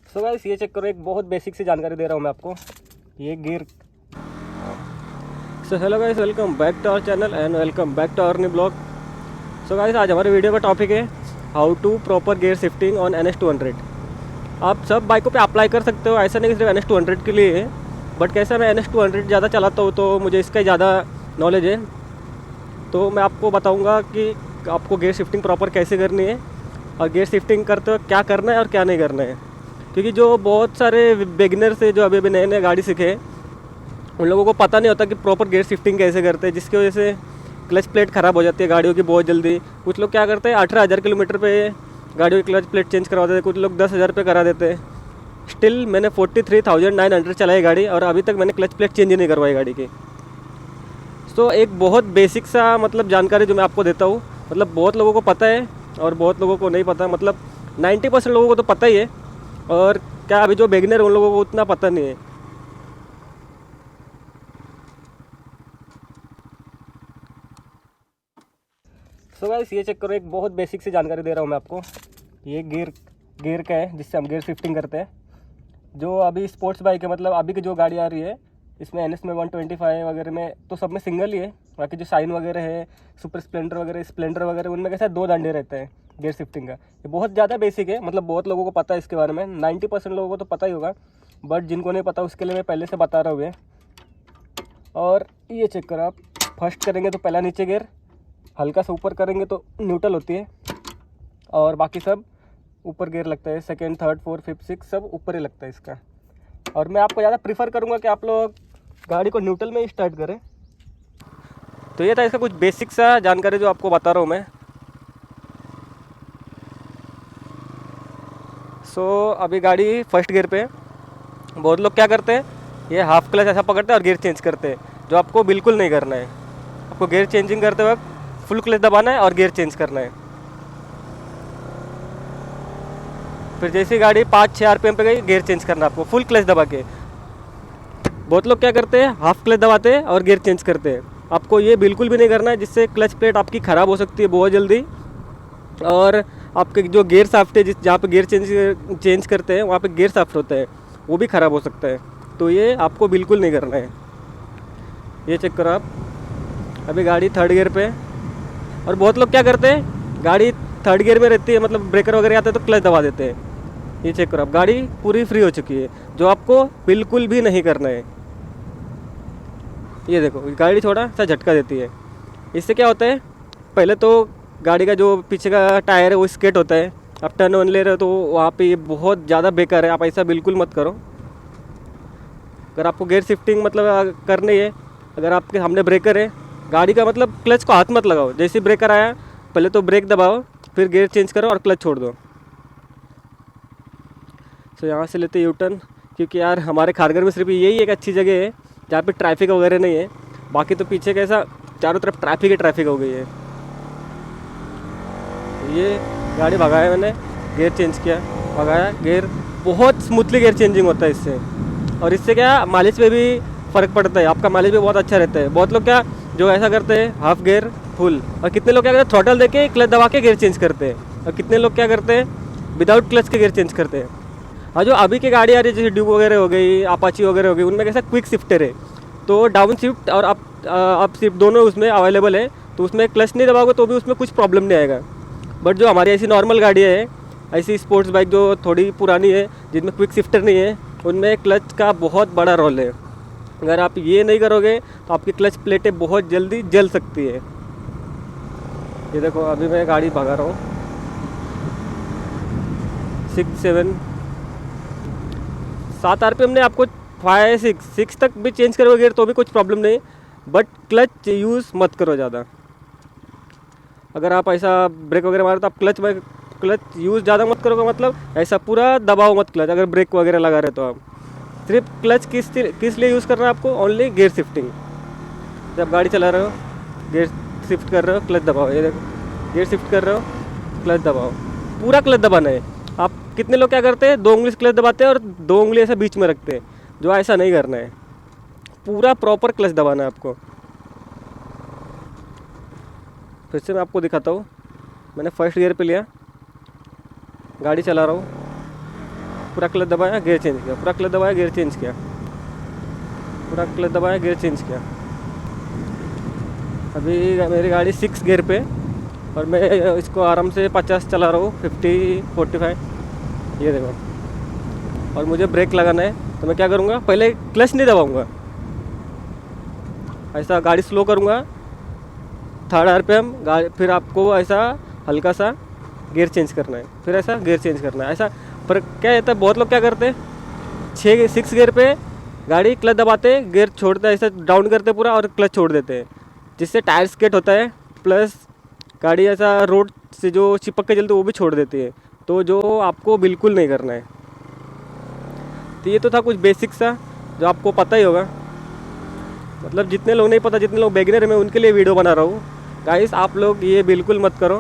So guys ये check करो, एक बहुत बेसिक सी जानकारी दे रहा हूँ मैं आपको। ये gear. So hello guys, welcome back to our channel and welcome back to our new blog. So guys आज हमारे वीडियो का टॉपिक है how to proper gear shifting on NS200। आप सब बाइकों पे अप्लाई कर सकते हो, ऐसा नहीं कि सिर्फ NS200 के लिए है। बट कैसा मैं NS200 ज़्यादा चलाता हूँ तो मुझे इसका ज़्यादा नॉलेज है। तो मैं आपको बताऊँगा कि आपको गियर शिफ्टिंग प्रॉपर कैसे करनी है और गियर शिफ्टिंग करते वक्त क्या करना है और क्या नहीं करना है। क्योंकि जो बहुत सारे बिगिनर्स है जो अभी अभी नए नए गाड़ी सीखे, उन लोगों को पता नहीं होता कि प्रॉपर गियर शिफ्टिंग कैसे करते हैं, जिसकी वजह से क्लच प्लेट ख़राब हो जाती है गाड़ियों की बहुत जल्दी। कुछ लोग क्या करते हैं 18,000 किलोमीटर पे गाड़ियों की क्लच प्लेट चेंज करवा देते हैं, कुछ लोग 10,000 पे करा देते हैं। स्टिल मैंने 43,900 चलाई गाड़ी और अभी तक मैंने क्लच प्लेट चेंज ही नहीं करवाई गाड़ी की। तो एक बहुत बेसिक सा मतलब जानकारी जो मैं आपको देता हूँ, मतलब बहुत लोगों को पता है और बहुत लोगों को नहीं पता। मतलब 90% लोगों को तो पता ही है, और क्या अभी जो बिगिनर उन लोगों को उतना पता नहीं है। सो गाइस ये चेक करो, एक बहुत बेसिक सी जानकारी दे रहा हूँ मैं आपको। ये गियर का है जिससे हम गियर शिफ्टिंग करते हैं। जो अभी स्पोर्ट्स बाइक है, मतलब अभी की जो गाड़ी आ रही है इसमें NS में 125 वगैरह में तो सब में सिंगल ही है। बाकी जो शाइन वगैरह है, सुपर स्प्लेंडर वगैरह उनमें कैसा 2 डंडे रहते हैं गियर शिफ्टिंग का। ये बहुत ज़्यादा बेसिक है, मतलब बहुत लोगों को पता है इसके बारे में। 90% लोगों को तो पता ही होगा, बट जिनको नहीं पता उसके लिए मैं पहले से बता रहा हूँ। और ये चेक करो, आप फर्स्ट करेंगे तो पहला नीचे गियर, हल्का सा ऊपर करेंगे तो न्यूट्रल होती है, और बाकी सब ऊपर गियर लगता है। Second, third, fourth, fifth, six सब ऊपर ही लगता है इसका। और मैं आपको ज़्यादा प्रीफर करूँगा कि आप लोग गाड़ी को न्यूट्रल में ही स्टार्ट करें। तो ये था इसका कुछ बेसिक सा जानकारी जो आपको बता रहा हूँ मैं। अभी गाड़ी फर्स्ट गियर पे है। बहुत लोग क्या करते हैं, ये हाफ क्लच ऐसा पकड़ते हैं और गियर चेंज करते हैं, जो आपको बिल्कुल नहीं करना है। आपको गियर चेंजिंग करते वक्त फुल क्लच दबाना है और गियर चेंज करना है। फिर जैसी गाड़ी 5-6 RPM पे गई, गियर चेंज करना है आपको फुल क्लच दबा के। बहुत लोग क्या करते हैं, हाफ क्लच दबाते हैं और गियर चेंज करते हैं। आपको ये बिल्कुल भी नहीं करना है, जिससे क्लच प्लेट आपकी ख़राब हो सकती है बहुत जल्दी। और आपके जो गियर साफ्ट है, जहाँ पे गियर चेंज करते हैं वहाँ पे गियर साफ्ट होता है, वो भी ख़राब हो सकता है। तो ये आपको बिल्कुल नहीं करना है। ये चेक करो आप, अभी गाड़ी थर्ड गियर पे है। और बहुत लोग क्या करते हैं, गाड़ी थर्ड गियर में रहती है, मतलब ब्रेकर वगैरह आते हैं तो क्लच दबा देते हैं। ये चेक करो आप, गाड़ी पूरी फ्री हो चुकी है, जो आपको बिल्कुल भी नहीं करना है। ये देखो गाड़ी थोड़ा सा झटका देती है, इससे क्या होता है, पहले तो गाड़ी का जो पीछे का टायर है वो स्केट होता है। आप टर्न वन ले रहे हो तो वहाँ पे ये बहुत ज़्यादा बेकार है, आप ऐसा बिल्कुल मत करो। अगर आपको गियर शिफ्टिंग मतलब करनी है, अगर आपके सामने ब्रेकर है, गाड़ी का मतलब क्लच को हाथ मत लगाओ। जैसे ब्रेकर आया पहले तो ब्रेक दबाओ, फिर गियर चेंज करो और क्लच छोड़ दो। यहाँ से लेते यू टर्न, क्योंकि यार हमारे खारगर में सिर्फ यही एक अच्छी जगह है जहाँ पे ट्रैफिक वगैरह नहीं है। बाकी तो पीछे कैसा चारों तरफ ट्रैफिक हो गई है। ये गाड़ी भगाया मैंने, गियर चेंज किया, भगाया, गियर बहुत स्मूथली गियर चेंजिंग होता है इससे। और इससे क्या माइलेज पे भी फ़र्क पड़ता है, आपका माइलेज भी बहुत अच्छा रहता है। बहुत लोग क्या जो ऐसा करते हैं हाफ गियर फुल, और कितने लोग क्या करते हैं थ्रॉटल देके क्लच दबा के गियर चेंज करते हैं, और कितने लोग क्या करते हैं विदाउट क्लच के गियर चेंज करते हैं। और जो अभी की गाड़ी आ रही है जैसे ड्यूक वगैरह हो गई, अपाची वगैरह हो गई, उनमें कैसा क्विक शिफ्टर है, तो डाउन शिफ्ट और अप शिफ्ट दोनों उसमें अवेलेबल है। तो उसमें क्लच नहीं दबाओगे तो भी उसमें कुछ प्रॉब्लम नहीं आएगा। बट जो हमारी ऐसी नॉर्मल गाड़ियाँ है, ऐसी स्पोर्ट्स बाइक जो थोड़ी पुरानी है, जिनमें क्विक शिफ्टर नहीं है, उनमें क्लच का बहुत बड़ा रोल है। अगर आप ये नहीं करोगे तो आपकी क्लच प्लेटें बहुत जल्दी जल सकती है। ये देखो अभी मैं गाड़ी भगा रहा हूँ 7 RPM ने आपको 5-6 तक भी चेंज करोगे गियर तो भी कुछ प्रॉब्लम नहीं। बट क्लच यूज़ मत करो ज़्यादा। अगर आप ऐसा ब्रेक वगैरह मारो तो आप क्लच यूज़ ज़्यादा मत करोगे, मतलब ऐसा पूरा दबाओ मत क्लच। अगर ब्रेक वगैरह लगा रहे तो आप सिर्फ क्लच किस लिए यूज़ करना है आपको, ओनली गियर शिफ्टिंग। जब गाड़ी चला रहे हो, गियर शिफ्ट कर रहे हो, क्लच दबाओ। ये देखो गियर शिफ्ट कर रहे हो, क्लच दबाओ, पूरा क्लच दबाना है। आप कितने लोग क्या करते हैं 2 उंगली से क्लच दबाते हैं और 2 उंगली ऐसा बीच में रखते हैं, जो ऐसा नहीं करना है। पूरा प्रॉपर क्लच दबाना है आपको। फिर से मैं आपको दिखाता हूँ, मैंने फर्स्ट गियर पे लिया, गाड़ी चला रहा हूँ, पूरा क्लच दबाया, गियर चेंज किया, पूरा क्लच दबाया, गियर चेंज किया, पूरा क्लच दबाया, गियर चेंज किया। अभी मेरी गाड़ी 6 गियर पे, और मैं इसको आराम से 50 चला रहा हूँ, 50 45, ये देखो। और मुझे ब्रेक लगाना है तो मैं क्या करूँगा, पहले क्लच नहीं दबाऊँगा, ऐसा गाड़ी स्लो करूँगा, 3rd RPM गाड़ी, फिर आपको ऐसा हल्का सा गियर चेंज करना है, फिर ऐसा गियर चेंज करना है, ऐसा। पर क्या रहता है, बहुत लोग क्या करते हैं 6 गियर पे गाड़ी क्लच दबाते, गियर छोड़ते हैं, ऐसा डाउन करते पूरा और क्लच छोड़ देते हैं, जिससे टायर स्केट होता है, प्लस गाड़ी ऐसा रोड से जो चिपक के चलते वो भी छोड़ देती है, तो जो आपको बिल्कुल नहीं करना है। तो ये तो था कुछ बेसिक सा जो आपको पता ही होगा, मतलब जितने लोग नहीं पता, जितने लोग बिगिनर हैं, मैं उनके लिए वीडियो बना रहा हूँ। गाइस आप लोग ये बिल्कुल मत करो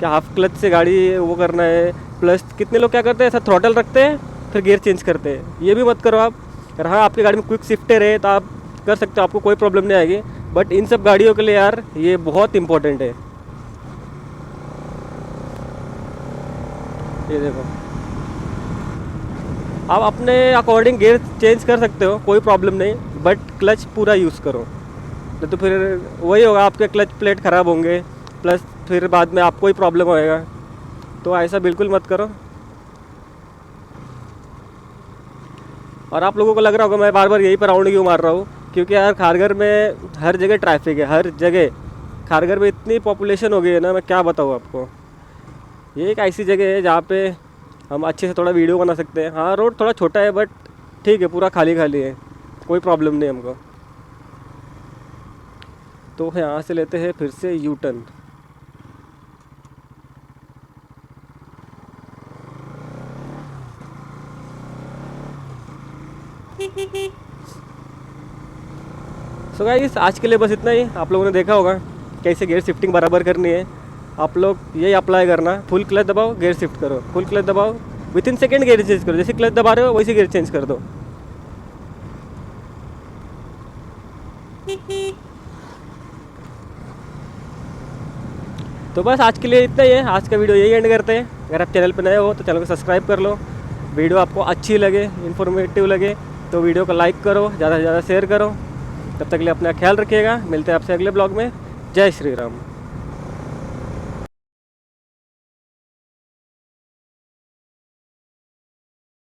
कि हाफ क्लच से गाड़ी वो करना है, प्लस कितने लोग क्या करते हैं, ऐसा थ्रॉटल रखते हैं फिर गियर चेंज करते हैं, ये भी मत करो आप। अगर हाँ आपकी गाड़ी में क्विक शिफ्टर है तो आप कर सकते हो, आपको कोई प्रॉब्लम नहीं आएगी, बट इन सब गाड़ियों के लिए यार ये बहुत इंपॉर्टेंट है। ये देखो, आप अपने अकॉर्डिंग गियर चेंज कर सकते हो, कोई प्रॉब्लम नहीं, बट क्लच पूरा यूज़ करो, नहीं तो फिर वही होगा, आपके क्लच प्लेट ख़राब होंगे, प्लस फिर बाद में आपको ही प्रॉब्लम होएगा, तो ऐसा बिल्कुल मत करो। और आप लोगों को लग रहा होगा मैं बार बार यहीं पर राउंड क्यों मार रहा हूँ, क्योंकि यार खारघर में हर जगह ट्रैफिक है, हर जगह। खारघर में इतनी पॉपुलेशन हो गई है ना, मैं क्या बताऊँ आपको। ये एक ऐसी जगह है जहाँ पे हम अच्छे से थोड़ा वीडियो बना सकते हैं। हाँ रोड थोड़ा छोटा है, बट ठीक है, पूरा खाली खाली है, कोई प्रॉब्लम नहीं हमको। तो यहाँ से लेते हैं फिर से यू टर्न। सो गाइस आज के लिए बस इतना ही। आप लोगों ने देखा होगा कैसे गियर शिफ्टिंग बराबर करनी है। आप लोग यही अप्लाई करना, फुल क्लच दबाओ, गियर शिफ्ट करो, फुल क्लच दबाओ, with in second gear change करो, जैसे क्लच दबा रहे हो वैसे गियर चेंज कर दो। तो बस आज के लिए इतना ही है, आज का वीडियो यही एंड करते हैं। अगर आप चैनल पर नए हो तो चैनल को सब्सक्राइब कर लो, वीडियो आपको अच्छी लगे, इन्फॉर्मेटिव लगे तो वीडियो को लाइक करो, ज़्यादा से ज़्यादा शेयर करो। तब तक के लिए अपना ख्याल रखिएगा, मिलते हैं आपसे अगले ब्लॉग में। जय श्री राम।